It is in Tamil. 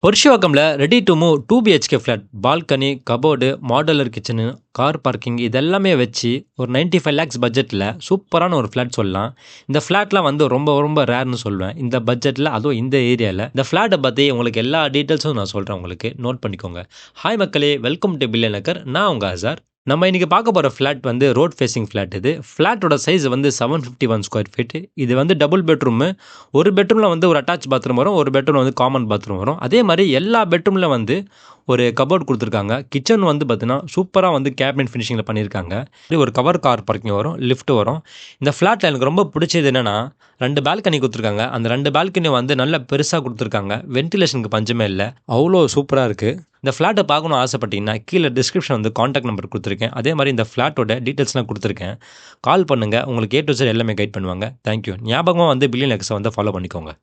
புருஷவாக்கம்ல ready to move 2 BHK flat. Balcony, cupboard, modular kitchen, car parking இதெல்லாமே வச்சு ஒரு 95 லேக்ஸ் பட்ஜெட்டில் சூப்பரான ஒரு ஃப்ளாட் சொல்லலாம். இந்த ஃப்ளாட்லாம் வந்து ரொம்ப ரொம்ப ரேர்னு சொல்லுவேன். இந்த பட்ஜெட்டில் அதுவும் இந்த ஏரியாவில். இந்த ஃப்ளாட்டை பற்றி உங்களுக்கு எல்லா டீட்டெயில்ஸும் நான் சொல்கிறேன், உங்களுக்கு நோட் பண்ணிக்கோங்க. ஹாய் மக்களே, வெல்கம் டு பில்லியன் நகர். நான் உங்கள் அசார். நம்ம இன்றைக்கி பார்க்க போகிற ஃப்ளாட் வந்து ரோட் ஃபேஸிங் ஃப்ளாட். இது ஃப்ளாட்டோட சைஸ் வந்து 751 ஸ்கொயர் ஃபீட். இது வந்து டபுள் பெட்ரூமு. ஒரு பெட்ரூமில் வந்து ஒரு அட்டாச் பாத்ரூம் வரும், ஒரு பெட்ரூமில் வந்து காமன் பாத்ரூம் வரும். அதே மாதிரி எல்லா பெட்ரூமில் வந்து ஒரு கபோர்ட் கொடுத்துருக்காங்க. கிச்சன் வந்து பார்த்தீங்கன்னா சூப்பராக வந்து கேபினட் ஃபினிஷிங்கில் பண்ணியிருக்காங்க. ஒரு கவர் கார் பார்க்கிங் வரும், லிஃப்ட் வரும். இந்த ஃப்ளாட்டில் எனக்கு ரொம்ப பிடிச்சது என்னென்னா 2 பால்கனி கொடுத்துருக்காங்க. அந்த 2 பால்கனி வந்து நல்ல பெருசாக கொடுத்துருக்காங்க. வென்டிலேஷனுக்கு பஞ்சமே இல்லை, அவ்வளோ சூப்பராக இருக்குது. இந்த ஃப்ளாட்டை பார்க்கணும் ஆசைப்பட்டீங்கன்னா கீழே டிஸ்கிரிப்ஷன் வந்து காண்டாக்ட் நம்பர் கொடுத்துருக்கேன். அதே மாதிரி இந்த ஃப்ளாட்டோட டீட்டெயில்ஸ்லாம் கொடுத்துருக்கேன். கால் பண்ணுங்கள், உங்களுக்கு A to Z எல்லாமே கைட் பண்ணுவாங்க. தேங்க்யூ. ஞாபகமாக வந்து பில்லியன் நகர்ஸை வந்து ஃபாலோ பண்ணிக்கோங்க.